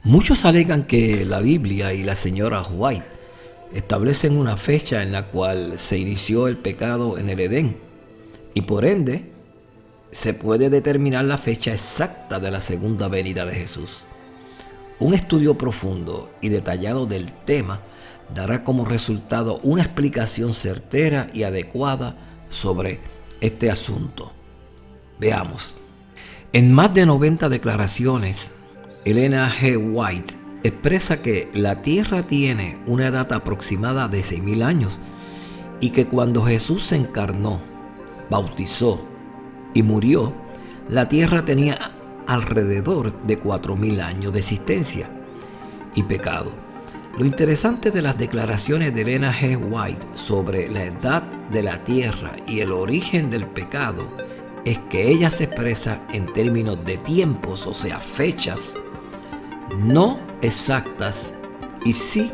Muchos alegan que la Biblia y la señora White establecen una fecha en la cual se inició el pecado en el Edén y por ende se puede determinar la fecha exacta de la segunda venida de Jesús. Un estudio profundo y detallado del tema dará como resultado una explicación certera y adecuada sobre este asunto. Veamos. En más de 90 declaraciones, Elena G. White expresa que la Tierra tiene una edad aproximada de 6.000 años y que cuando Jesús se encarnó, bautizó y murió, la Tierra tenía alrededor de 4.000 años de existencia y pecado. Lo interesante de las declaraciones de Elena G. White sobre la edad de la Tierra y el origen del pecado es que ella se expresa en términos de tiempos, o sea, fechas, no exactas y sí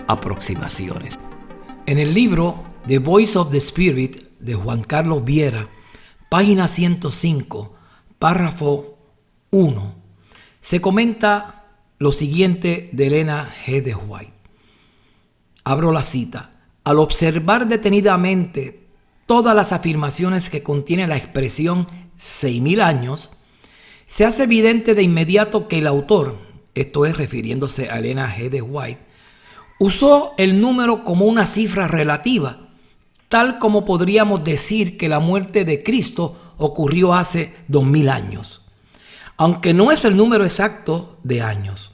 aproximaciones. En el libro The Voice of the Spirit de Juan Carlos Viera, página 105, párrafo 1, se comenta lo siguiente de Elena G. de White. Abro la cita. Al observar detenidamente todas las afirmaciones que contiene la expresión 6.000 años, se hace evidente de inmediato que el autor, esto es refiriéndose a Elena G. de White, usó el número como una cifra relativa, tal como podríamos decir que la muerte de Cristo ocurrió hace 2.000 años, aunque no es el número exacto de años.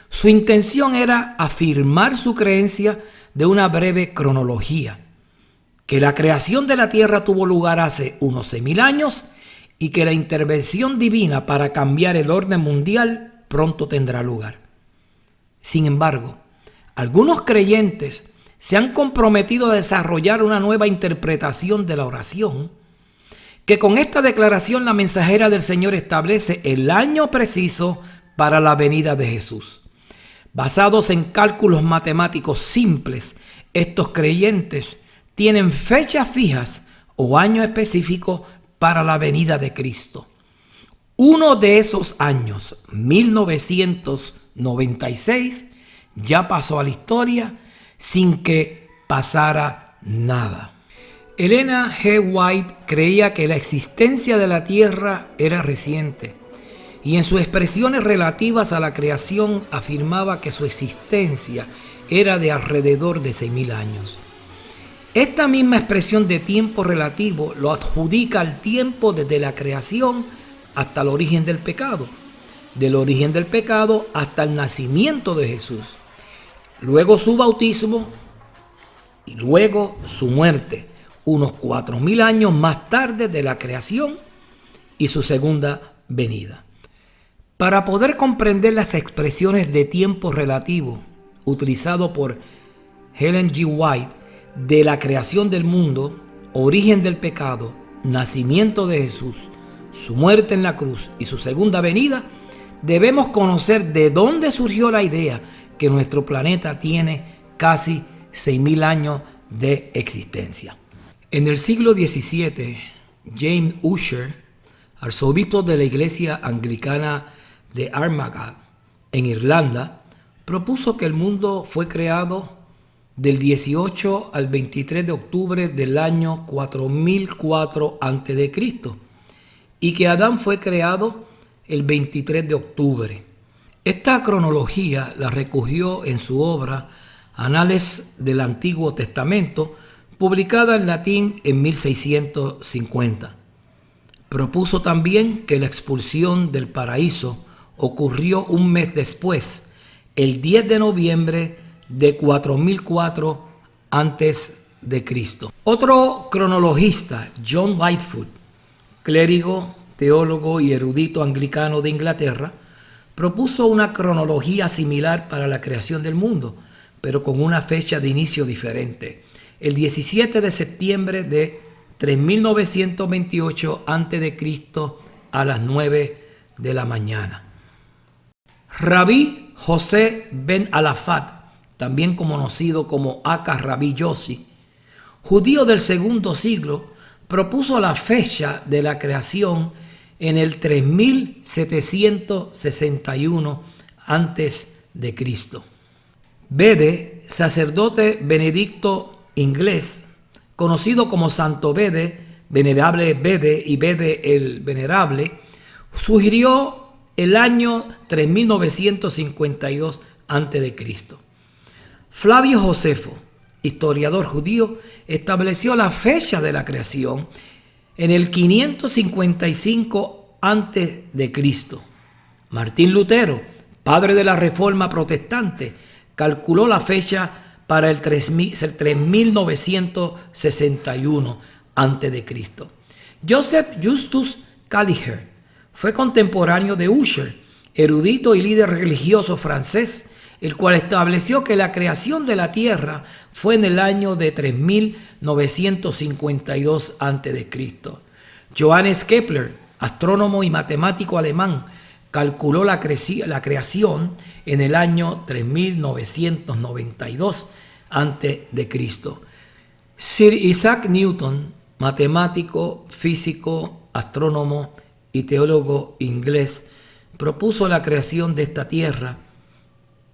Su intención era afirmar su creencia de una breve cronología, que la creación de la tierra tuvo lugar hace unos 6.000 años y que la intervención divina para cambiar el orden mundial pronto tendrá lugar. Sin embargo, algunos creyentes se han comprometido a desarrollar una nueva interpretación de la oración, que con esta declaración la mensajera del Señor establece el año preciso para la venida de Jesús. Basados en cálculos matemáticos simples, estos creyentes tienen fechas fijas o años específicos para la venida de Cristo. Uno de esos años, 1996, ya pasó a la historia sin que pasara nada. Elena G. White creía que la existencia de la Tierra era reciente y en sus expresiones relativas a la creación afirmaba que su existencia era de alrededor de 6.000 años. Esta misma expresión de tiempo relativo lo adjudica al tiempo desde la creación hasta el origen del pecado, del origen del pecado hasta el nacimiento de Jesús, luego su bautismo y luego su muerte, unos 4.000 años más tarde de la creación y su segunda venida. Para poder comprender las expresiones de tiempo relativo utilizado por Ellen G. White de la creación del mundo, origen del pecado, nacimiento de Jesús, su muerte en la cruz y su segunda venida, debemos conocer de dónde surgió la idea que nuestro planeta tiene casi 6.000 años de existencia. En el siglo XVII, James Ussher, arzobispo de la iglesia anglicana de Armagh, en Irlanda, propuso que el mundo fue creado del 18 al 23 de octubre del año 4004 a.C. y que Adán fue creado el 23 de octubre. Esta cronología la recogió en su obra Anales del Antiguo Testamento, publicada en latín en 1650. Propuso también que la expulsión del paraíso ocurrió un mes después, el 10 de noviembre de 4004 a.C. Otro cronologista, John Lightfoot, clérigo, teólogo y erudito anglicano de Inglaterra, propuso una cronología similar para la creación del mundo, pero con una fecha de inicio diferente, el 17 de septiembre de 3928 a.C. a las 9 de la mañana. Rabí José ben Alafat, también conocido como Aka Rabí Yossi, judío del segundo siglo, propuso la fecha de la creación en el 3761 antes de Cristo. Bede, sacerdote benedicto inglés, conocido como Santo Bede, Venerable Bede y Bede el Venerable, sugirió el año 3952 a.C. Flavio Josefo, historiador judío, estableció la fecha de la creación en el 555 a.C. Martín Lutero, padre de la Reforma protestante, calculó la fecha para el 3961 a.C. Joseph Justus Calliger fue contemporáneo de Ussher, erudito y líder religioso francés, el cual estableció que la creación de la Tierra fue en el año de 3952 a.C. Johannes Kepler, astrónomo y matemático alemán, calculó la creación en el año 3992 a.C. Sir Isaac Newton, matemático, físico, astrónomo y teólogo inglés, propuso la creación de esta tierra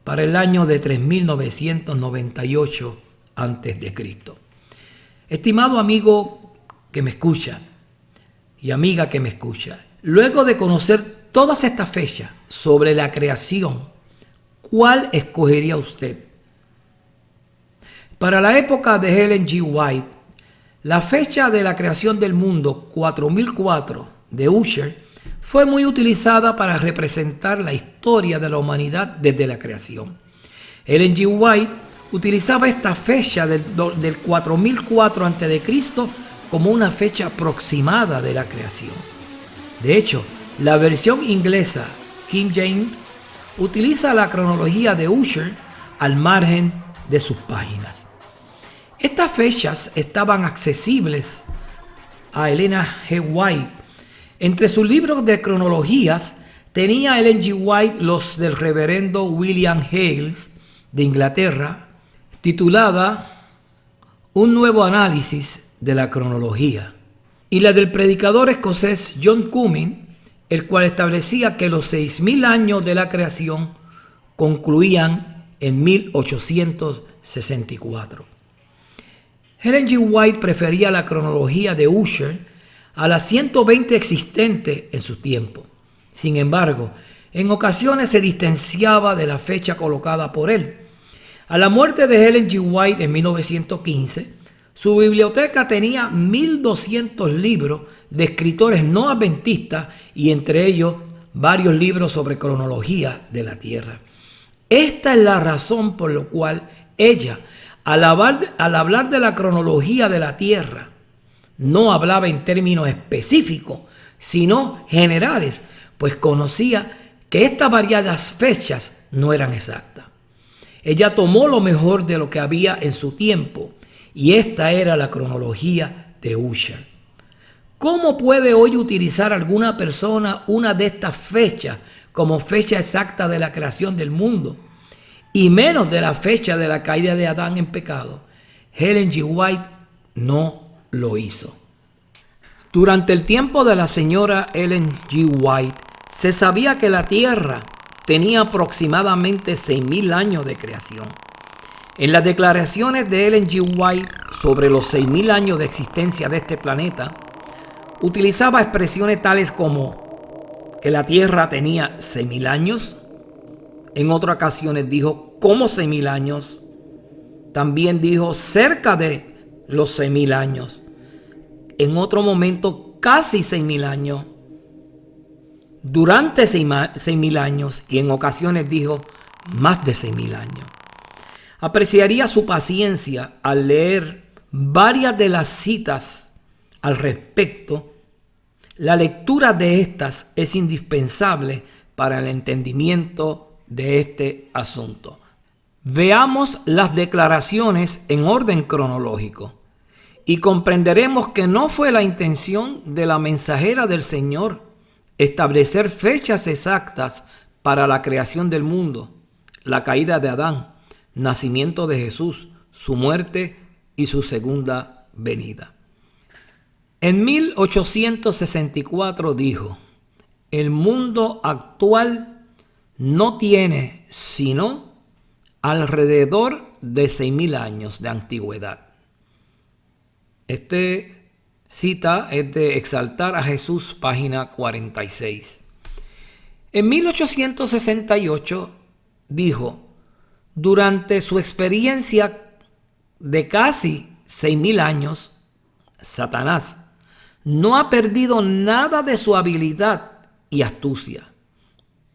para el año de 3998 a.C. Estimado amigo que me escucha y amiga que me escucha, luego de conocer todas estas fechas sobre la creación, ¿cuál escogería usted? Para la época de Ellen G. White, la fecha de la creación del mundo, 4004, de Ussher, fue muy utilizada para representar la historia de la humanidad desde la creación. Ellen G. White utilizaba esta fecha del 4004 a.C. como una fecha aproximada de la creación. De hecho, la versión inglesa, King James, utiliza la cronología de Ussher al margen de sus páginas. Estas fechas estaban accesibles a Ellen G. White. Entre sus libros de cronologías tenía Ellen G. White los del reverendo William Hales de Inglaterra, titulada Un nuevo análisis de la cronología, y la del predicador escocés John Cumming, el cual establecía que los 6000 años de la creación concluían en 1864. Ellen G. White prefería la cronología de Ussher a las 120 existentes en su tiempo. Sin embargo, en ocasiones se distanciaba de la fecha colocada por él. A la muerte de Ellen G. White en 1915, su biblioteca tenía 1200 libros de escritores no adventistas y entre ellos varios libros sobre cronología de la Tierra. Esta es la razón por la cual ella, al hablar de la cronología de la Tierra, no hablaba en términos específicos, sino generales, pues conocía que estas variadas fechas no eran exactas. Ella tomó lo mejor de lo que había en su tiempo, y esta era la cronología de Ussher. ¿Cómo puede hoy utilizar alguna persona una de estas fechas como fecha exacta de la creación del mundo, y menos de la fecha de la caída de Adán en pecado? Ellen G. White no lo hizo. Durante el tiempo de la señora Ellen G. White, se sabía que la Tierra tenía aproximadamente 6000 años de creación. En las declaraciones de Ellen G. White sobre los 6000 años de existencia de este planeta, utilizaba expresiones tales como que la Tierra tenía 6000 años. En otras ocasiones dijo como 6000 años. También dijo cerca de los 6000 años. En otro momento casi 6000 años. Durante 6000 años, y en ocasiones dijo más de 6000 años. Apreciaría su paciencia al leer varias de las citas al respecto. La lectura de estas es indispensable para el entendimiento de este asunto. Veamos las declaraciones en orden cronológico y comprenderemos que no fue la intención de la mensajera del Señor establecer fechas exactas para la creación del mundo, la caída de Adán, nacimiento de Jesús, su muerte y su segunda venida. En 1864 dijo: el mundo actual no tiene sino alrededor de 6,000 años de antigüedad. Este cita es de Exaltar a Jesús, página 46. En 1868 dijo, durante su experiencia de casi 6,000 años, Satanás no ha perdido nada de su habilidad y astucia.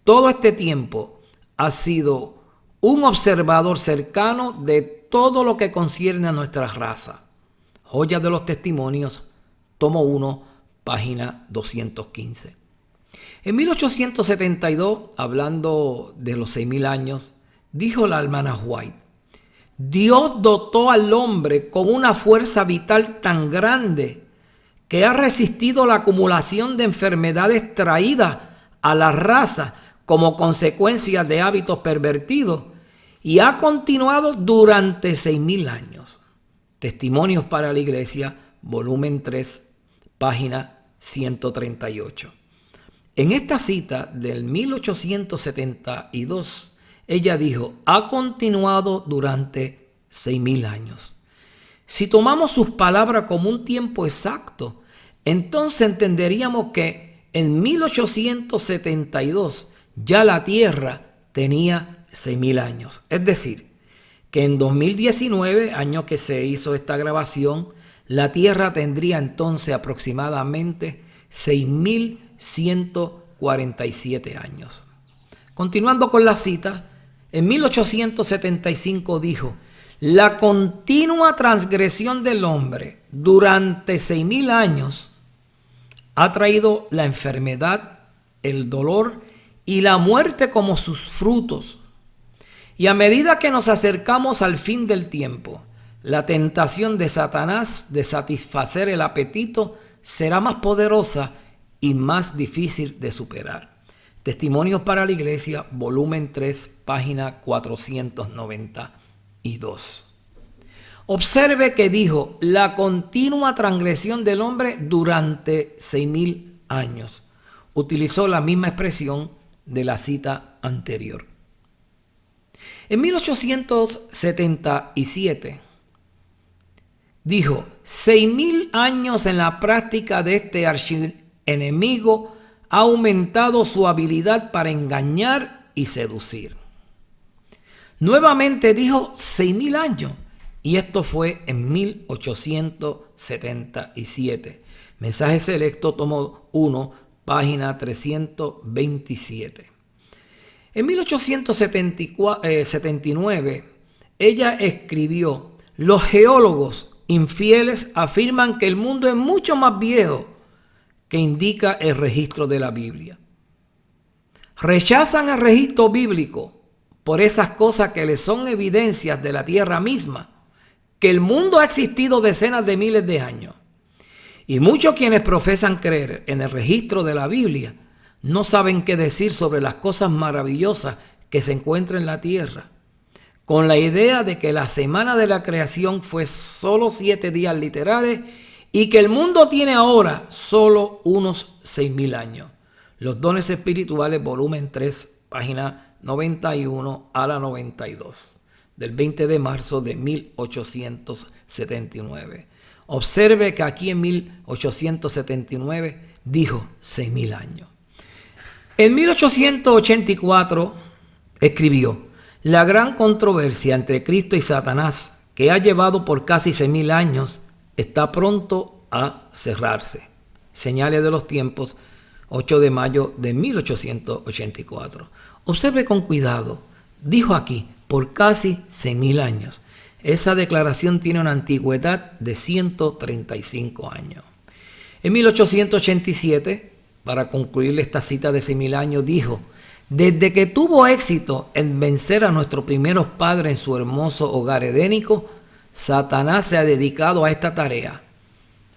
Todo este tiempo ha sido un observador cercano de todo lo que concierne a nuestra raza. Joyas de los Testimonios, tomo 1, página 215. En 1872, hablando de los 6,000 años, dijo la hermana White, Dios dotó al hombre con una fuerza vital tan grande que ha resistido la acumulación de enfermedades traídas a la raza como consecuencia de hábitos pervertidos y ha continuado durante 6,000 años. Testimonios para la Iglesia, volumen 3, página 138. En esta cita del 1872, ella dijo, ha continuado durante 6,000 años. Si tomamos sus palabras como un tiempo exacto, entonces entenderíamos que en 1872 ya la Tierra tenía 6,000 años. Es decir, que en 2019, año que se hizo esta grabación, la Tierra tendría entonces aproximadamente 6,147 años. Continuando con la cita, en 1875 dijo, la continua transgresión del hombre durante 6,000 años ha traído la enfermedad, el dolor y la muerte como sus frutos. Y a medida que nos acercamos al fin del tiempo, la tentación de Satanás de satisfacer el apetito será más poderosa y más difícil de superar. Testimonios para la Iglesia, volumen 3, página 492. Observe que dijo la continua transgresión del hombre durante 6,000 años. Utilizó la misma expresión de la cita anterior. En 1877 dijo 6,000 años en la práctica de este archienemigo ha aumentado su habilidad para engañar y seducir. Nuevamente dijo 6,000 años. Y esto fue en 1877. Mensaje selecto, tomo 1, página 327. En 1879, ella escribió, los geólogos infieles afirman que el mundo es mucho más viejo que indica el registro de la Biblia. Rechazan el registro bíblico por esas cosas que les son evidencias de la tierra misma, que el mundo ha existido decenas de miles de años. Y muchos quienes profesan creer en el registro de la Biblia no saben qué decir sobre las cosas maravillosas que se encuentran en la tierra, con la idea de que la semana de la creación fue solo 7 días literales y que el mundo tiene ahora solo unos 6,000 años. Los dones espirituales, volumen 3, página 91 a la 92. Del 20 de marzo de 1879. Observe que aquí en 1879 dijo 6,000 años. En 1884 escribió, la gran controversia entre Cristo y Satanás, que ha llevado por casi 6,000 años, está pronto a cerrarse. Señales de los tiempos, 8 de mayo de 1884. Observe con cuidado, dijo aquí, por casi 6,000 años. Esa declaración tiene una antigüedad de 135 años. En 1887, para concluir esta cita de 6,000 años, dijo, desde que tuvo éxito en vencer a nuestros primeros padres en su hermoso hogar edénico, Satanás se ha dedicado a esta tarea.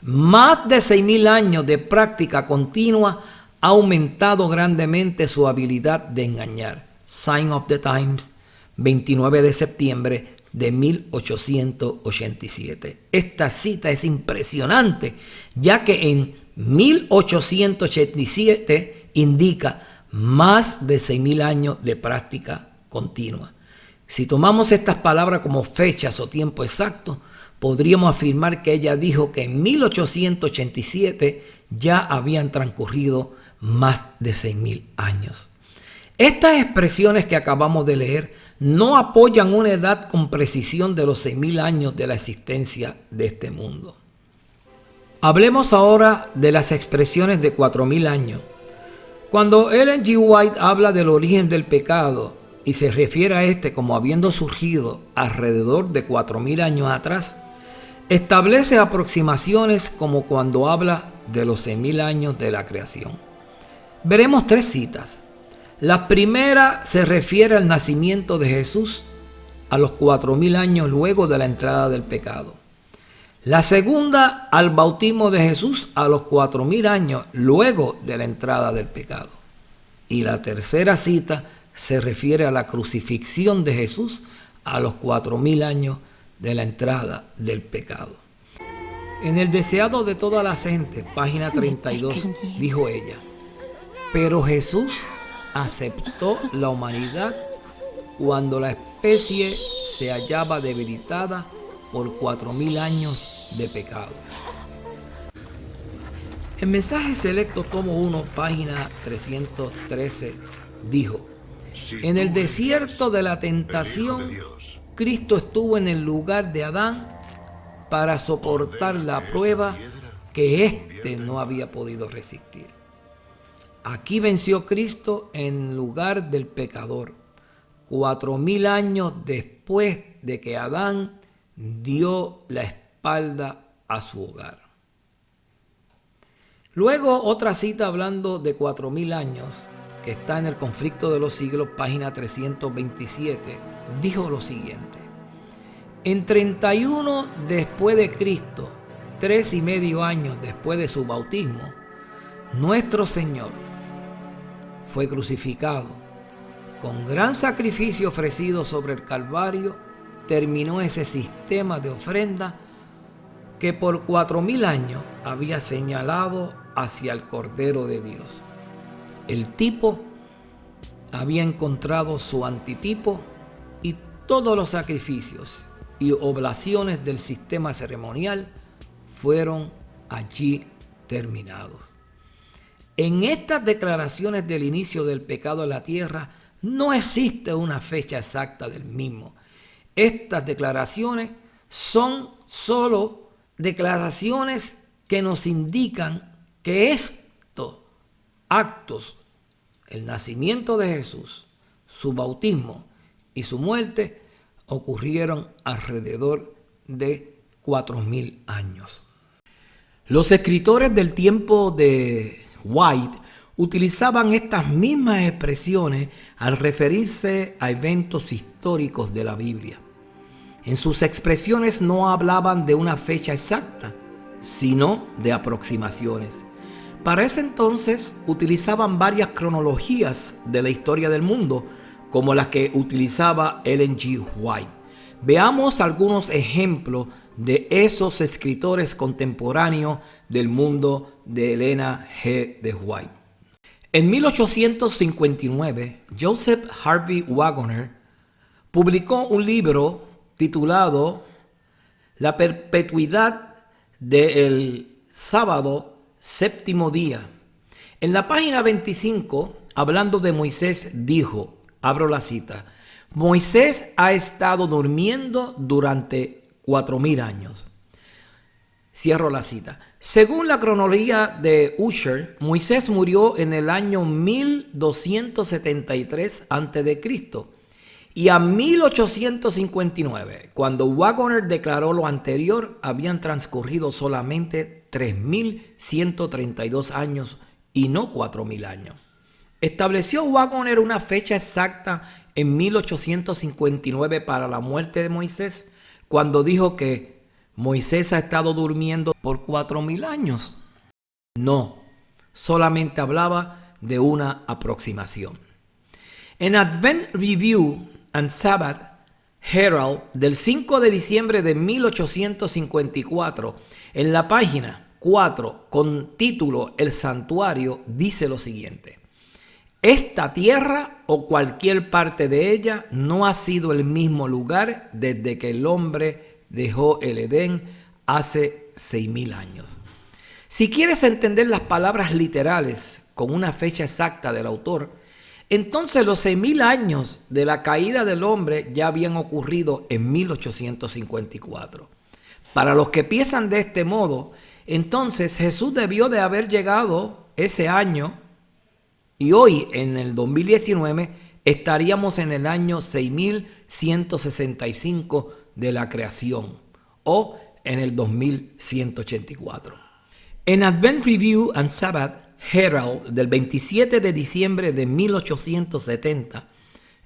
Más de 6,000 años de práctica continua ha aumentado grandemente su habilidad de engañar. Sign of the Times, 29 de septiembre de 1887. Esta cita es impresionante, ya que en 1887 indica más de 6.000 años de práctica continua. Si tomamos estas palabras como fechas o tiempo exacto, podríamos afirmar que ella dijo que en 1887 ya habían transcurrido más de 6.000 años. Estas expresiones que acabamos de leer no apoyan una edad con precisión de los 6.000 años de la existencia de este mundo. Hablemos ahora de las expresiones de 4.000 años. Cuando Ellen G. White habla del origen del pecado y se refiere a este como habiendo surgido alrededor de 4.000 años atrás, establece aproximaciones como cuando habla de los 6.000 años de la creación. Veremos 3 citas. La primera se refiere al nacimiento de Jesús a los 4.000 años luego de la entrada del pecado. La segunda al bautismo de Jesús a los 4.000 años luego de la entrada del pecado. Y la tercera cita se refiere a la crucifixión de Jesús a los 4.000 años de la entrada del pecado. En El deseado de toda la gente, página 32, dijo ella: pero Jesús aceptó la humanidad cuando la especie se hallaba debilitada por 4.000 años de pecado. En Mensaje Selecto, tomo 1, página 313, dijo: en el desierto de la tentación, Cristo estuvo en el lugar de Adán para soportar la prueba que éste no había podido resistir. Aquí venció Cristo en lugar del pecador, 4.000 años después de que Adán dio la espalda a su hogar. Luego, otra cita hablando de 4.000 años, que está en el Conflicto de los Siglos, página 327, dijo lo siguiente: en 31 después de Cristo, 3.5 años después de su bautismo, nuestro Señor fue crucificado. Con gran sacrificio ofrecido sobre el Calvario, terminó ese sistema de ofrenda que por 4.000 años había señalado hacia el Cordero de Dios. El tipo había encontrado su antitipo y todos los sacrificios y oblaciones del sistema ceremonial fueron allí terminados. En estas declaraciones del inicio del pecado en la tierra no existe una fecha exacta del mismo. Estas declaraciones son solo declaraciones que nos indican que estos actos, el nacimiento de Jesús, su bautismo y su muerte, ocurrieron alrededor de 4.000 años. Los escritores del tiempo de White utilizaban estas mismas expresiones al referirse a eventos históricos de la Biblia. En sus expresiones no hablaban de una fecha exacta, sino de aproximaciones. Para ese entonces utilizaban varias cronologías de la historia del mundo, como las que utilizaba Ellen G. White. Veamos algunos ejemplos de esos escritores contemporáneos del mundo de Elena G. de White. En 1859, Joseph Harvey Waggoner publicó un libro titulado La perpetuidad del sábado séptimo día. En la página 25, hablando de Moisés, dijo, abro la cita: Moisés ha estado durmiendo durante 4.000 años. Cierro la cita. Según la cronología de Ussher, Moisés murió en el año 1273 a.C. y a 1859, cuando Waggoner declaró lo anterior, habían transcurrido solamente 3.132 años y no 4.000 años. Estableció Waggoner una fecha exacta en 1859 para la muerte de Moisés, cuando dijo que Moisés ha estado durmiendo por 4.000 años. No, solamente hablaba de una aproximación. En Advent Review and Sabbath Herald del 5 de diciembre de 1854, en la página 4 con título El Santuario, dice lo siguiente: Esta tierra o cualquier parte de ella no ha sido el mismo lugar desde que el hombre dejó el Edén hace 6.000 años. Si quieres entender las palabras literales con una fecha exacta del autor, entonces los 6.000 años de la caída del hombre ya habían ocurrido en 1854. Para los que piensan de este modo, entonces Jesús debió de haber llegado ese año y hoy en el 2019 estaríamos en el año 6165 de la creación o en el 2184. En Advent Review and Sabbath Herald del 27 de diciembre de 1870,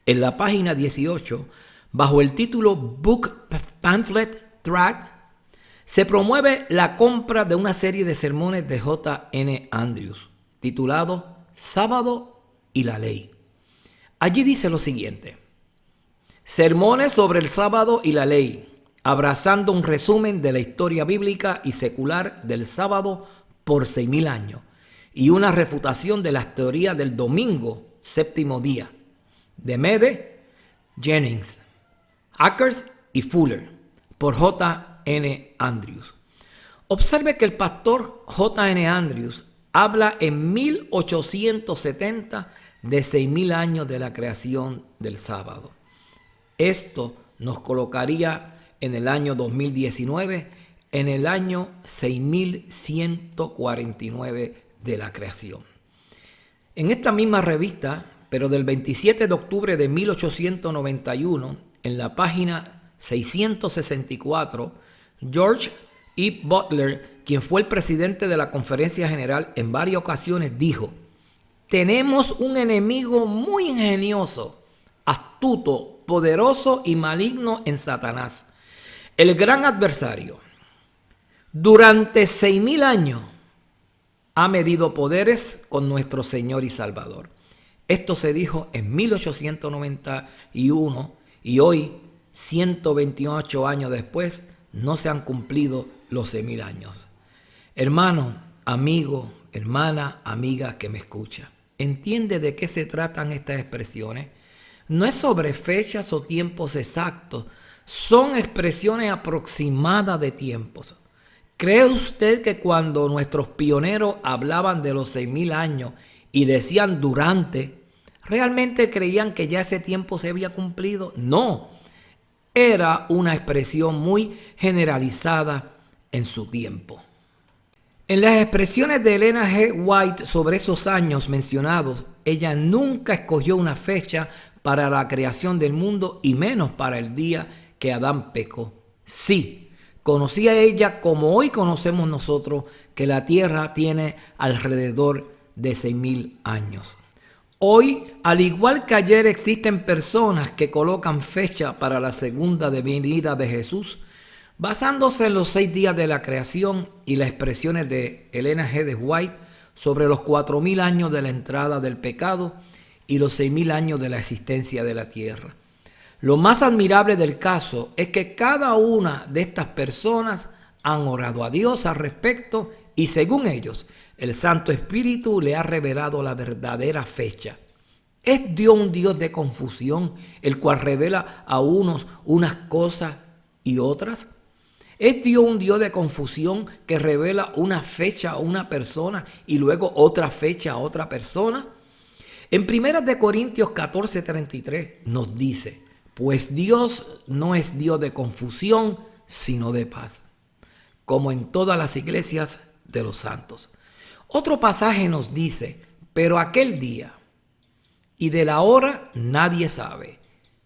en la página 18, bajo el título Book Pamphlet Tract, se promueve la compra de una serie de sermones de J. N. Andrews, titulado Sábado y la Ley. Allí dice lo siguiente: sermones sobre el sábado y la ley, abrazando un resumen de la historia bíblica y secular del sábado por 6.000 años y una refutación de las teorías del domingo, séptimo día, de Mede, Jennings, Akers y Fuller, por J. N. Andrews. Observe que el pastor J. N. Andrews habla en 1870 de 6.000 años de la creación del sábado. Esto nos colocaría en el año 2019, en el año 6149 de la creación. En esta misma revista, pero del 27 de octubre de 1891, en la página 664, George E. Butler, quien fue el presidente de la Conferencia General en varias ocasiones, dijo: tenemos un enemigo muy ingenioso, astuto, poderoso y maligno en Satanás, el gran adversario. Durante 6.000 años ha medido poderes con nuestro Señor y Salvador. Esto se dijo en 1891 y hoy, 128 años después, no se han cumplido los 6.000 años. Hermano, amigo, hermana, amiga que me escucha, ¿entiende de qué se tratan estas expresiones? No es sobre fechas o tiempos exactos, son expresiones aproximadas de tiempos. ¿Cree usted que cuando nuestros pioneros hablaban de los 6.000 años y decían durante, realmente creían que ya ese tiempo se había cumplido? No, era una expresión muy generalizada en su tiempo. En las expresiones de Elena G. White sobre esos años mencionados, ella nunca escogió una fecha para la creación del mundo y menos para el día que Adán pecó. Sí, conocía ella como hoy conocemos nosotros que la tierra tiene alrededor de 6.000 años. Hoy, al igual que ayer, existen personas que colocan fecha para la segunda venida de Jesús basándose en los 6 días de la creación y las expresiones de Elena G. White sobre los 4.000 años de la entrada del pecado y los 6.000 años de la existencia de la tierra. Lo más admirable del caso es que cada una de estas personas han orado a Dios al respecto y según ellos, el Santo Espíritu le ha revelado la verdadera fecha. ¿Es Dios un Dios de confusión, el cual revela a unos unas cosas y otras? ¿Es Dios un Dios de confusión que revela una fecha a una persona y luego otra fecha a otra persona? En 1 Corintios 14:33 nos dice: pues Dios no es Dios de confusión, sino de paz, como en todas las iglesias de los santos. Otro pasaje nos dice: pero aquel día y de la hora nadie sabe,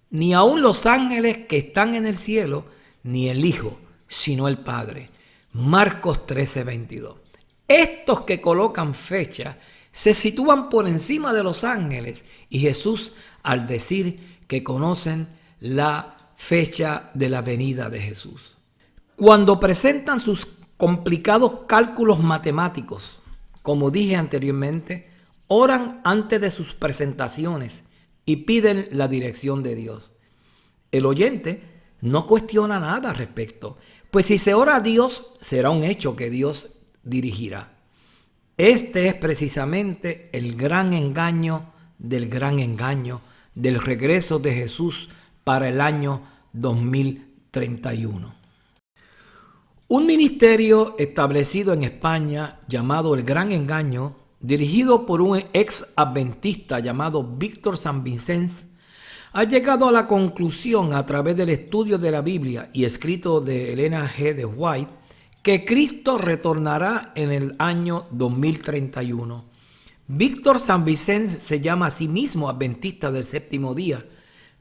ni aun los ángeles que están en el cielo, ni el Hijo, sino el Padre. Marcos 13:22. Estos que colocan fecha se sitúan por encima de los ángeles y Jesús al decir que conocen la fecha de la venida de Jesús. Cuando presentan sus complicados cálculos matemáticos, como dije anteriormente, oran antes de sus presentaciones y piden la dirección de Dios. El oyente no cuestiona nada al respecto, pues si se ora a Dios, será un hecho que Dios dirigirá. Este es precisamente el gran engaño del gran engaño, del regreso de Jesús para el año 2031. Un ministerio establecido en España llamado El Gran Engaño, dirigido por un ex adventista llamado Víctor San Vicens, ha llegado a la conclusión a través del estudio de la Biblia y escrito de Ellen G. de White que Cristo retornará en el año 2031. Víctor San Vicens se llama a sí mismo adventista del séptimo día,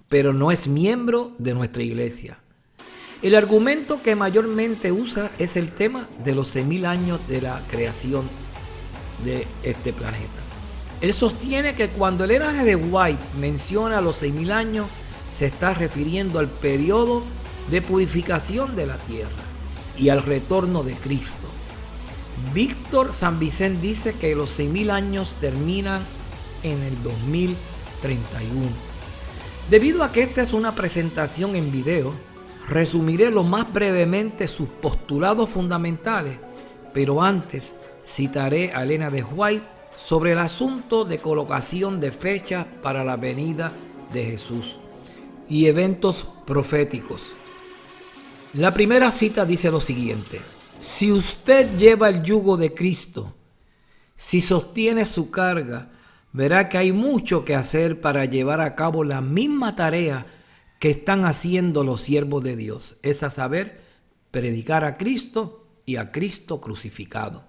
pero no es miembro de nuestra iglesia. El argumento que mayormente usa es el tema de los 6.000 años de la creación de este planeta. Él sostiene que cuando el Ellen G. de White menciona los 6.000 años, se está refiriendo al periodo de purificación de la tierra y al retorno de Cristo. Víctor San Vicens dice que los 6.000 años terminan en el 2031. Debido a que esta es una presentación en video, resumiré lo más brevemente sus postulados fundamentales, pero antes citaré a Ellen G. de White sobre el asunto de colocación de fechas para la venida de Jesús y eventos proféticos. La primera cita dice lo siguiente: si usted lleva el yugo de Cristo, si sostiene su carga, verá que hay mucho que hacer para llevar a cabo la misma tarea que están haciendo los siervos de Dios, es a saber, predicar a Cristo y a Cristo crucificado.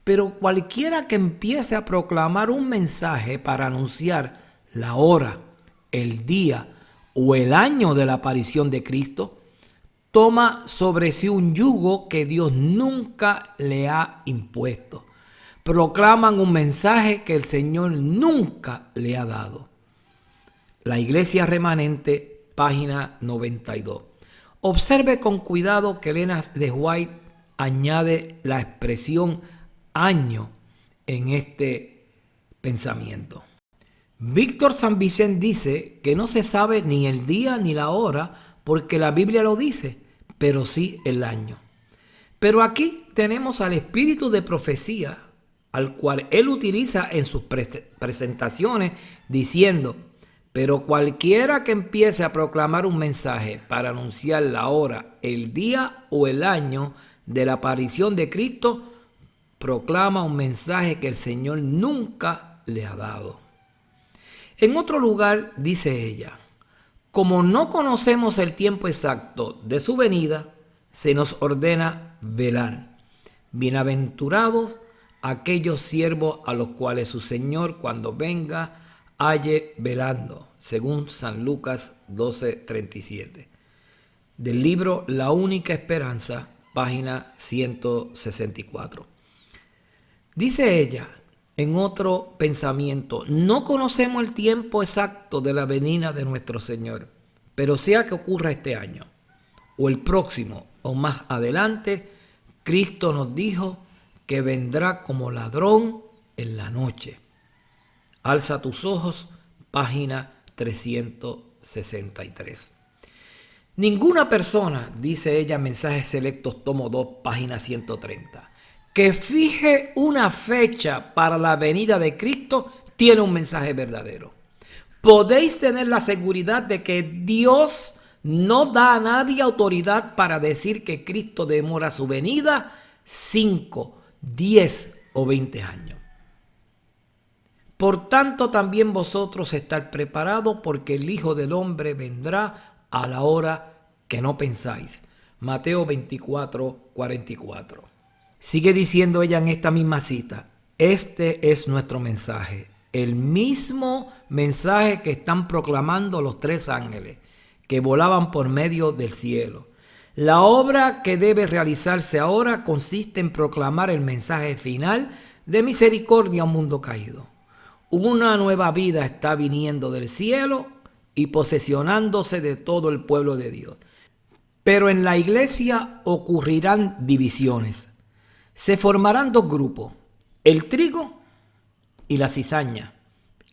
Pero cualquiera que empiece a proclamar un mensaje para anunciar la hora, el día o el año de la aparición de Cristo, toma sobre sí un yugo que Dios nunca le ha impuesto. Proclaman un mensaje que el Señor nunca le ha dado. La Iglesia Remanente, página 92. Observe con cuidado que Ellen G. de White añade la expresión año en este pensamiento. Víctor San Vicens dice que no se sabe ni el día ni la hora porque la Biblia lo dice, pero sí el año. Pero aquí tenemos al espíritu de profecía, al cual él utiliza en sus presentaciones, diciendo: pero cualquiera que empiece a proclamar un mensaje para anunciar la hora, el día o el año de la aparición de Cristo, proclama un mensaje que el Señor nunca le ha dado. En otro lugar dice ella: como no conocemos el tiempo exacto de su venida, se nos ordena velar. Bienaventurados aquellos siervos a los cuales su Señor, cuando venga, halle velando, según San Lucas 12:37. Del libro La única esperanza, página 164. Dice ella, en otro pensamiento: no conocemos el tiempo exacto de la venida de nuestro Señor, pero sea que ocurra este año, o el próximo, o más adelante, Cristo nos dijo que vendrá como ladrón en la noche. Alza tus ojos, página 363. Ninguna persona, dice ella, Mensajes Selectos, tomo 2, página 130, que fije una fecha para la venida de Cristo, tiene un mensaje verdadero. Podéis tener la seguridad de que Dios no da a nadie autoridad para decir que Cristo demora su venida 5, 10 o 20 años. Por tanto, también vosotros estar preparados, porque el Hijo del Hombre vendrá a la hora que no pensáis. Mateo 24:44. Sigue diciendo ella en esta misma cita: este es nuestro mensaje, el mismo mensaje que están proclamando los 3 ángeles que volaban por medio del cielo. La obra que debe realizarse ahora consiste en proclamar el mensaje final de misericordia a un mundo caído. Una nueva vida está viniendo del cielo y posesionándose de todo el pueblo de Dios. Pero en la iglesia ocurrirán divisiones. Se formarán 2 grupos, el trigo y la cizaña.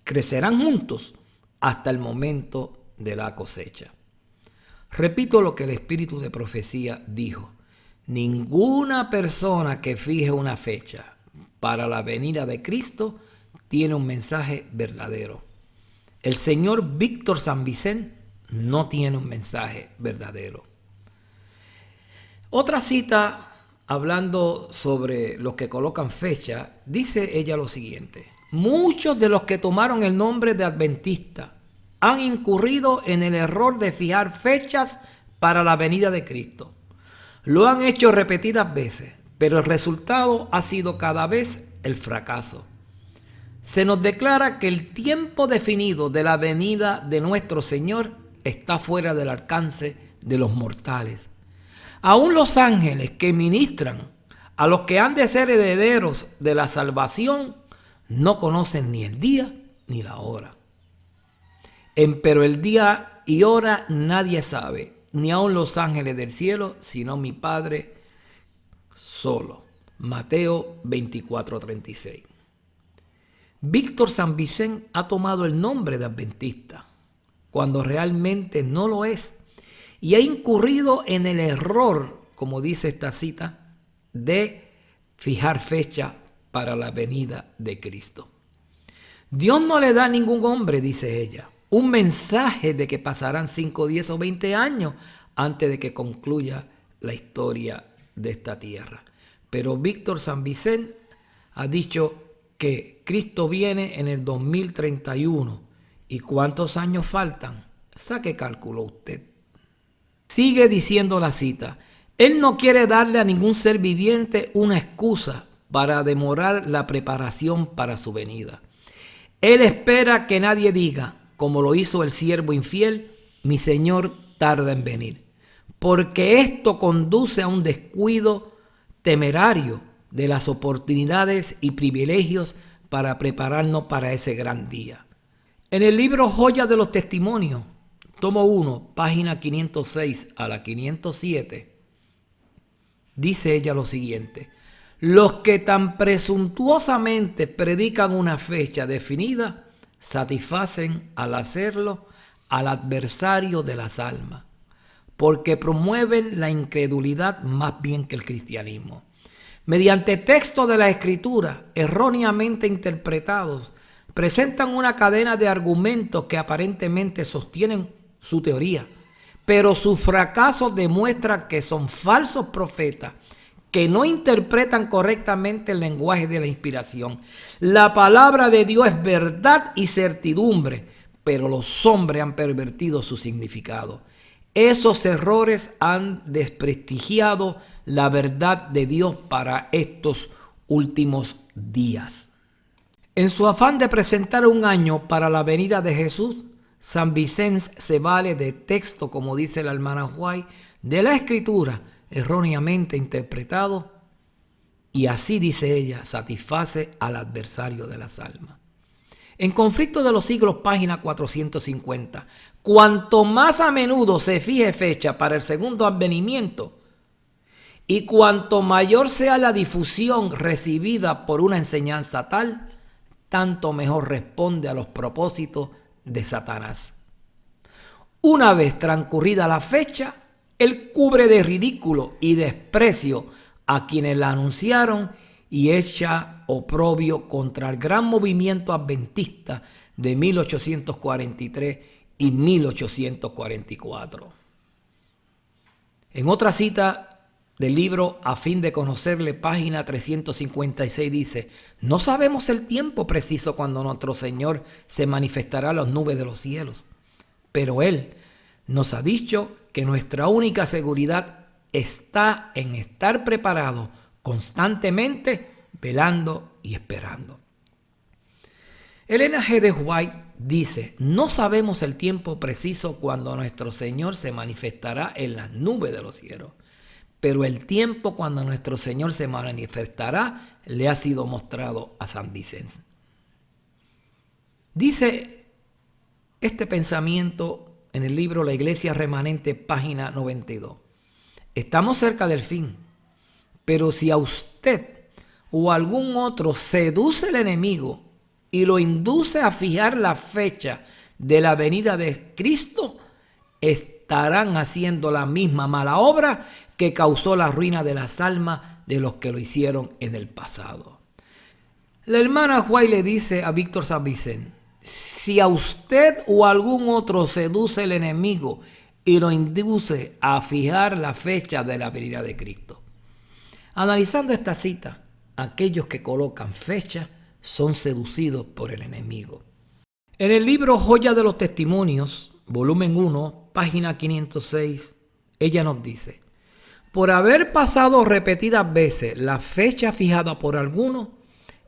Crecerán juntos hasta el momento de la cosecha. Repito lo que el espíritu de profecía dijo: ninguna persona que fije una fecha para la venida de Cristo tiene un mensaje verdadero. El señor Víctor San Vicente no tiene un mensaje verdadero. Otra cita, hablando sobre los que colocan fecha, dice ella lo siguiente: muchos de los que tomaron el nombre de adventista han incurrido en el error de fijar fechas para la venida de Cristo. Lo han hecho repetidas veces, pero el resultado ha sido cada vez el fracaso. Se nos declara que el tiempo definido de la venida de nuestro Señor está fuera del alcance de los mortales. Aún los ángeles que ministran a los que han de ser herederos de la salvación no conocen ni el día ni la hora. Pero el día y hora nadie sabe, ni aun los ángeles del cielo, sino mi Padre solo. Mateo 24:36. Víctor San Vicente ha tomado el nombre de adventista, cuando realmente no lo es, y ha incurrido en el error, como dice esta cita, de fijar fecha para la venida de Cristo. Dios no le da a ningún hombre, dice ella, un mensaje de que pasarán 5, 10 o 20 años antes de que concluya la historia de esta tierra. Pero Víctor San Vicente ha dicho que Cristo viene en el 2031. ¿Y cuántos años faltan? Saque cálculo usted. Sigue diciendo la cita: Él no quiere darle a ningún ser viviente una excusa para demorar la preparación para su venida. Él espera que nadie diga, como lo hizo el siervo infiel, mi Señor tarda en venir, porque esto conduce a un descuido temerario de las oportunidades y privilegios para prepararnos para ese gran día. En el libro Joyas de los Testimonios, tomo 1, página 506 a la 507, dice ella lo siguiente: los que tan presuntuosamente predican una fecha definida satisfacen al hacerlo al adversario de las almas, porque promueven la incredulidad más bien que el cristianismo. Mediante textos de la Escritura erróneamente interpretados, presentan una cadena de argumentos que aparentemente sostienen su teoría, pero su fracaso demuestra que son falsos profetas que no interpretan correctamente el lenguaje de la inspiración. La palabra de Dios es verdad y certidumbre, pero los hombres han pervertido su significado. Esos errores han desprestigiado la verdad de Dios para estos últimos días. En su afán de presentar un año para la venida de Jesús, San Vicente se vale de texto, como dice la hermana White, de la Escritura erróneamente interpretado, y así, dice ella, satisface al adversario de las almas. En Conflicto de los Siglos, página 450, cuanto más a menudo se fije fecha para el segundo advenimiento, y cuanto mayor sea la difusión recibida por una enseñanza tal, tanto mejor responde a los propósitos de Satanás. Una vez transcurrida la fecha, él cubre de ridículo y desprecio a quienes la anunciaron y echa oprobio contra el gran movimiento adventista de 1843 y 1844. En otra cita del libro A fin de conocerle, página 356, dice: no sabemos el tiempo preciso cuando nuestro Señor se manifestará a las nubes de los cielos, pero Él nos ha dicho que nuestra única seguridad está en estar preparados constantemente, velando y esperando. Elena G. de White dice: no sabemos el tiempo preciso cuando nuestro Señor se manifestará en las nubes de los cielos, pero el tiempo cuando nuestro Señor se manifestará le ha sido mostrado a San Vicente. Dice este pensamiento en el libro La Iglesia Remanente, página 92. Estamos cerca del fin, pero si a usted o a algún otro seduce el enemigo y lo induce a fijar la fecha de la venida de Cristo, estarán haciendo la misma mala obra que causó la ruina de las almas de los que lo hicieron en el pasado. La hermana White le dice a Víctor San Vicente: si a usted o a algún otro seduce el enemigo y lo induce a fijar la fecha de la venida de Cristo. Analizando esta cita, aquellos que colocan fecha son seducidos por el enemigo. En el libro Joya de los Testimonios, volumen 1, página 506, ella nos dice: por haber pasado repetidas veces la fecha fijada por algunos,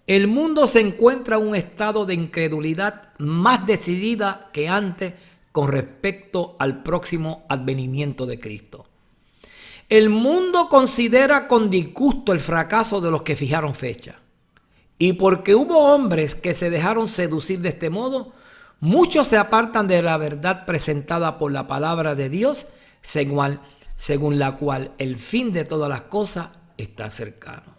el mundo se encuentra en un estado de incredulidad más decidida que antes con respecto al próximo advenimiento de Cristo. El mundo considera con disgusto el fracaso de los que fijaron fecha. Y porque hubo hombres que se dejaron seducir de este modo, muchos se apartan de la verdad presentada por la palabra de Dios, según la cual el fin de todas las cosas está cercano.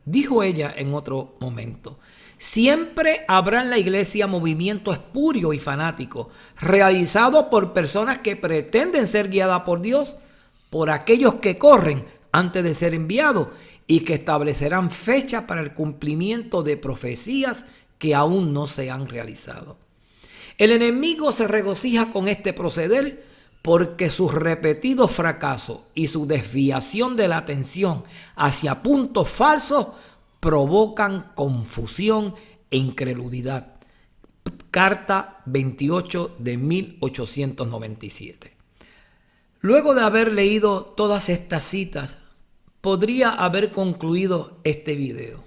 Dijo ella en otro momento: siempre habrá en la iglesia movimiento espurio y fanático, realizado por personas que pretenden ser guiadas por Dios, por aquellos que corren antes de ser enviados y que establecerán fecha para el cumplimiento de profecías que aún no se han realizado. El enemigo se regocija con este proceder porque sus repetidos fracasos y su desviación de la atención hacia puntos falsos provocan confusión e incredulidad. Carta 28 de 1897. Luego de haber leído todas estas citas, podría haber concluido este video.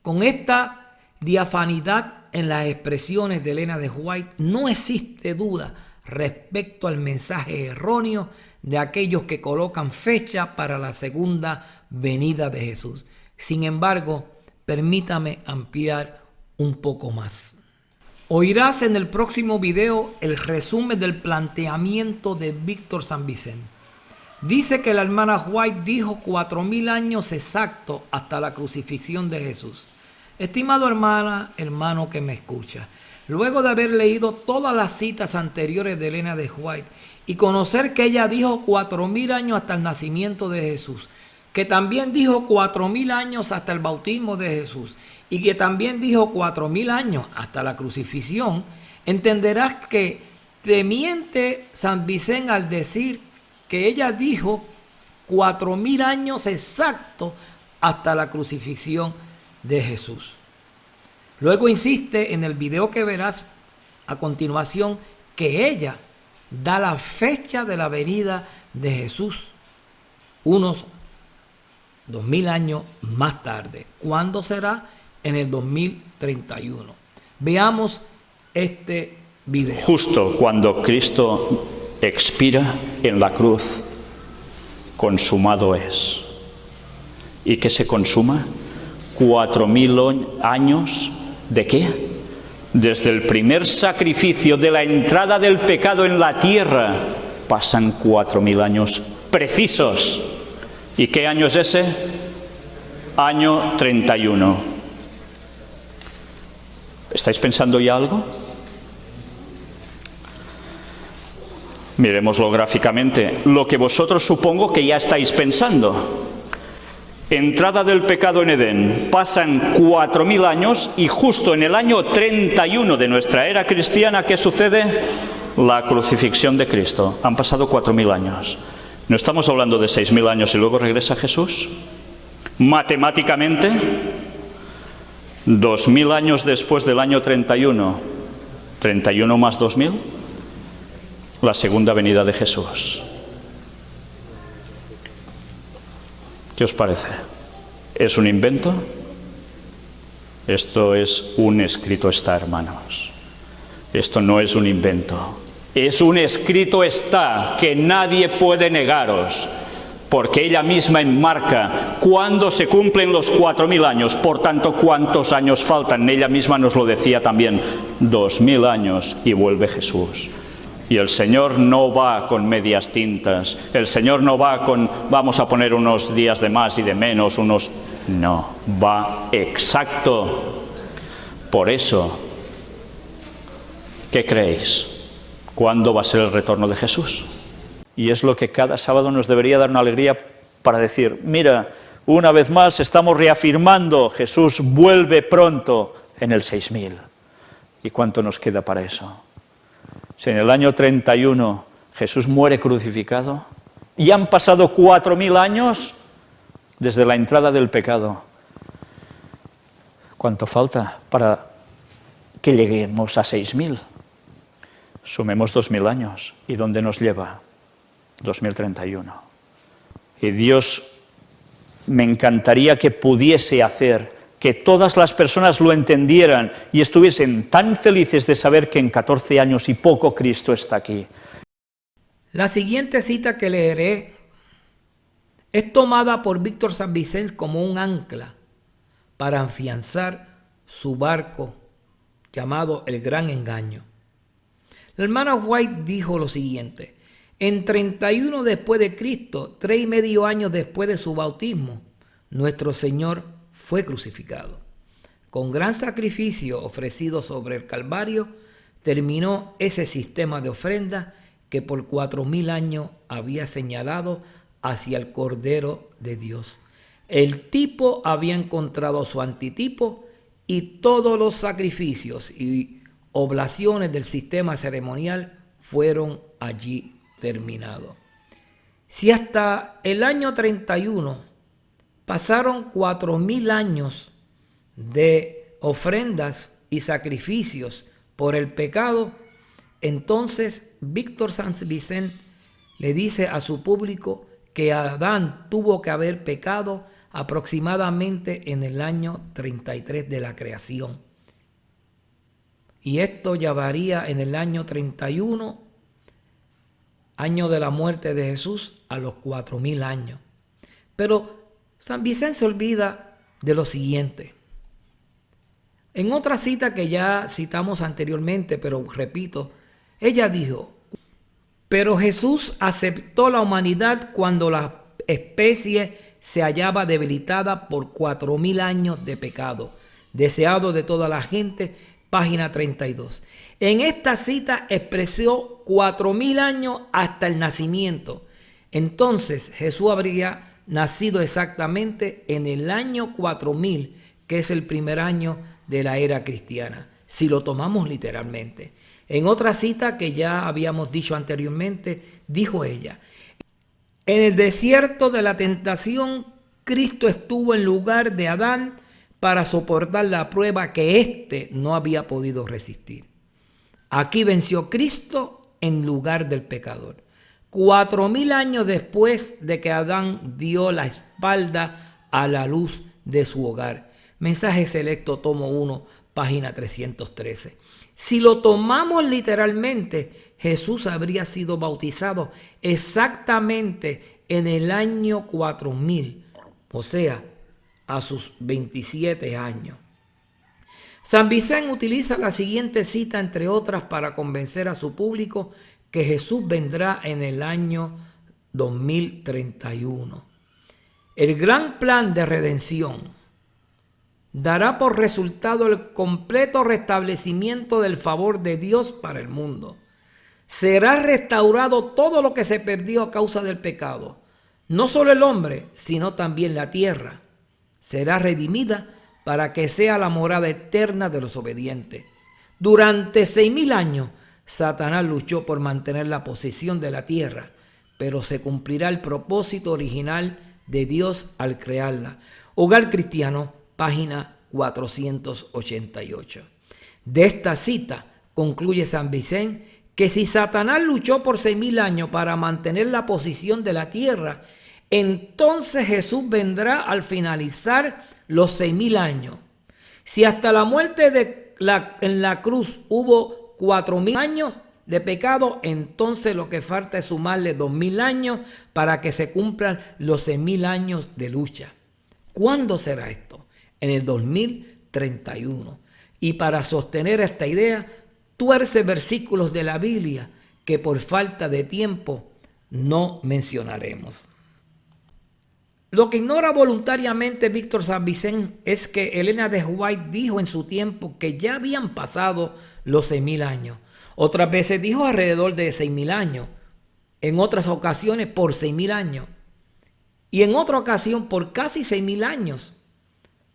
Con esta diafanidad en las expresiones de Elena de White, no existe duda respecto al mensaje erróneo de aquellos que colocan fecha para la segunda venida de Jesús. Sin embargo, permítame ampliar un poco más. Oirás en el próximo video el resumen del planteamiento de Víctor San Vicente. Dice que la hermana White dijo 4000 años exactos hasta la crucifixión de Jesús. Estimado hermana, hermano que me escucha, luego de haber leído todas las citas anteriores de Elena de White y conocer que ella dijo 4000 años hasta el nacimiento de Jesús, que también dijo 4000 años hasta el bautismo de Jesús y que también dijo 4000 años hasta la crucifixión, entenderás que te miente San Vicente al decir que ella dijo 4000 años exactos hasta la crucifixión de Jesús. Luego insiste en el video que verás a continuación que ella da la fecha de la venida de Jesús unos 2000 años más tarde. ¿Cuándo será? En el 2031. Veamos este video. Justo cuando Cristo expira en la cruz, consumado es. ¿Y qué se consuma? 4000 años ¿de qué? Desde el primer sacrificio de la entrada del pecado en la tierra, pasan 4000 años precisos. ¿Y qué año es ese? Año 31. ¿Estáis pensando ya algo? Miremoslo gráficamente. Lo que vosotros supongo que ya estáis pensando. Entrada del pecado en Edén. Pasan 4000 años y justo en el año 31 de nuestra era cristiana, ¿qué sucede? La crucifixión de Cristo. Han pasado 4000 años. ¿No estamos hablando de 6000 años y luego regresa Jesús? Matemáticamente, 2000 años después del año 31, 31 más 2000, la segunda venida de Jesús. ¿Qué os parece? ¿Es un invento? Esto es un escrito está, hermanos. Esto no es un invento. Es un escrito está que nadie puede negaros, porque ella misma enmarca cuándo se cumplen los 4000 años. Por tanto, ¿cuántos años faltan? Ella misma nos lo decía también. 2000 años y vuelve Jesús. Y el Señor no va con medias tintas. El Señor no va con vamos a poner unos días de más y de menos, unos... No, va exacto. Por eso, ¿qué creéis? ¿Cuándo va a ser el retorno de Jesús? Y es lo que cada sábado nos debería dar una alegría para decir, mira, una vez más estamos reafirmando, Jesús vuelve pronto en el 6000. ¿Y cuánto nos queda para eso? Si en el año 31 Jesús muere crucificado, y han pasado 4000 años desde la entrada del pecado, ¿cuánto falta para que lleguemos a 6000? Sumemos 2000 años. ¿Y dónde nos lleva? 2031. Y Dios, me encantaría que pudiese hacer que todas las personas lo entendieran y estuviesen tan felices de saber que en 14 años y poco Cristo está aquí. La siguiente cita que leeré es tomada por Víctor San Vicente como un ancla para afianzar su barco llamado El Gran Engaño. La hermana White dijo lo siguiente: en 31 después de Cristo, 3,5 años después de su bautismo, nuestro Señor fue crucificado. Con gran sacrificio ofrecido sobre el Calvario, terminó ese sistema de ofrenda que por 4000 años había señalado hacia el Cordero de Dios. El tipo había encontrado su antitipo y todos los sacrificios y oblaciones del sistema ceremonial fueron allí terminados. Si hasta el año 31 pasaron 4000 años de ofrendas y sacrificios por el pecado, entonces Víctor San Vicente le dice a su público que Adán tuvo que haber pecado aproximadamente en el año 33 de la creación. Y esto llevaría en el año 31, año de la muerte de Jesús, a los 4000 años. Pero San Vicente se olvida de lo siguiente. En otra cita que ya citamos anteriormente, pero repito, ella dijo: pero Jesús aceptó la humanidad cuando la especie se hallaba debilitada por 4000 años de pecado, deseado de toda la gente, página 32. En esta cita expresó 4000 años hasta el nacimiento. Entonces Jesús habría nacido exactamente en el año 4000, que es el primer año de la era cristiana, si lo tomamos literalmente. En otra cita que ya habíamos dicho anteriormente, dijo ella: en el desierto de la tentación, Cristo estuvo en lugar de Adán para soportar la prueba que éste no había podido resistir. Aquí venció Cristo en lugar del pecador. 4000 años después de que Adán dio la espalda a la luz de su hogar. Mensaje Selecto, tomo 1, página 313. Si lo tomamos literalmente, Jesús habría sido bautizado exactamente en el año 4000, o sea, a sus 27 años. San Vicente utiliza la siguiente cita, entre otras, para convencer a su público que Jesús vendrá en el año 2031. El gran plan de redención dará por resultado el completo restablecimiento del favor de Dios para el mundo. Será restaurado todo lo que se perdió a causa del pecado. No solo el hombre, sino también la tierra será redimida para que sea la morada eterna de los obedientes. Durante 6000 años, Satanás luchó por mantener la posesión de la tierra, pero se cumplirá el propósito original de Dios al crearla. Hogar Cristiano, página 488. De esta cita concluye San Vicente que si Satanás luchó por 6000 años para mantener la posición de la tierra, entonces Jesús vendrá al finalizar los 6000 años. Si hasta la muerte en la cruz hubo 4000 años de pecado, entonces lo que falta es sumarle 2000 años para que se cumplan los 6000 años de lucha. ¿Cuándo será esto? En el 2031. Y para sostener esta idea, tuerce versículos de la Biblia que por falta de tiempo no mencionaremos. Lo que ignora voluntariamente Víctor San Vicente es que Elena de White dijo en su tiempo que ya habían pasado los 6000 años. Otras veces dijo alrededor de 6000 años. En otras ocasiones por 6000 años. Y en otra ocasión por casi 6000 años.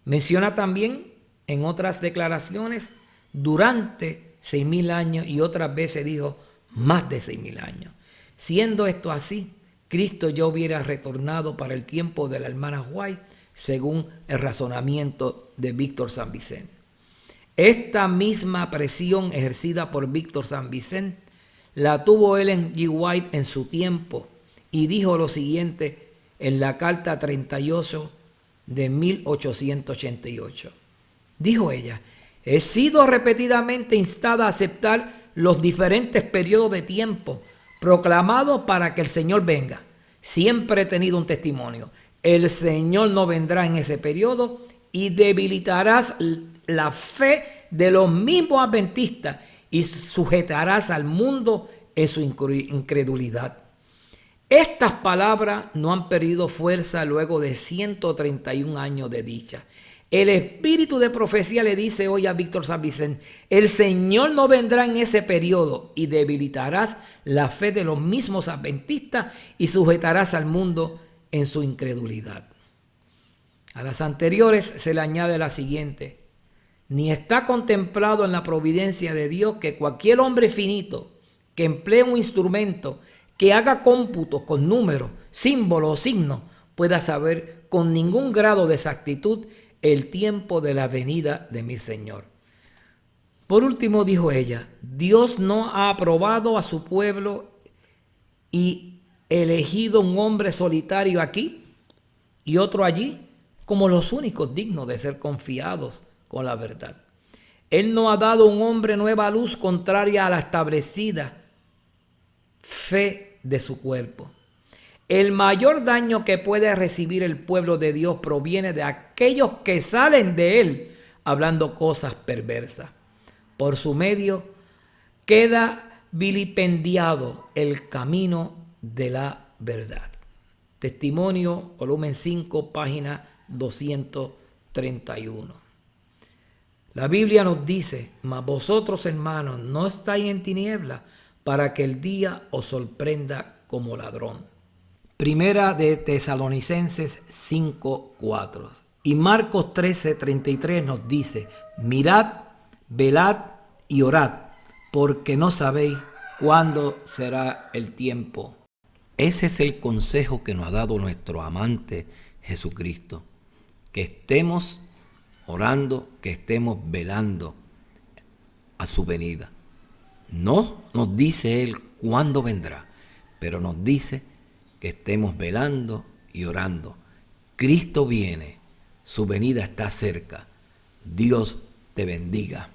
Menciona también en otras declaraciones durante 6.000 años y otras veces dijo más de 6.000 años. Siendo esto así, Cristo ya hubiera retornado para el tiempo de la hermana White, según el razonamiento de Víctor San Vicente. Esta misma presión ejercida por Víctor San Vicente la tuvo Ellen G. White en su tiempo y dijo lo siguiente en la Carta 38 de 1888. Dijo ella: he sido repetidamente instada a aceptar los diferentes periodos de tiempo proclamados para que el Señor venga. Siempre he tenido un testimonio: el Señor no vendrá en ese periodo y debilitarás la fe de los mismos adventistas y sujetarás al mundo en su incredulidad. Estas palabras no han perdido fuerza luego de 131 años de dicha. El espíritu de profecía le dice hoy a Víctor San Vicente: el Señor no vendrá en ese periodo y debilitarás la fe de los mismos adventistas y sujetarás al mundo en su incredulidad. A las anteriores se le añade la siguiente: ni está contemplado en la providencia de Dios que cualquier hombre finito que emplee un instrumento que haga cómputos con números, símbolos o signos pueda saber con ningún grado de exactitud el tiempo de la venida de mi Señor. Por último, dijo ella, Dios no ha aprobado a su pueblo y elegido un hombre solitario aquí y otro allí como los únicos dignos de ser confiados con la verdad. Él no ha dado un hombre nueva luz contraria a la establecida fe de su cuerpo. El mayor daño que puede recibir el pueblo de Dios proviene de aquellos que salen de él hablando cosas perversas. Por su medio queda vilipendiado el camino de la verdad. Testimonio, volumen 5, página 231. La Biblia nos dice: mas vosotros, hermanos, no estáis en tinieblas para que el día os sorprenda como ladrón. Primera de Tesalonicenses 5:4. Y Marcos 13:33 nos dice: mirad, velad y orad, porque no sabéis cuándo será el tiempo. Ese es el consejo que nos ha dado nuestro amante Jesucristo. Que estemos orando, que estemos velando a su venida. No nos dice Él cuándo vendrá, pero nos dice que estemos velando y orando. Cristo viene, su venida está cerca. Dios te bendiga.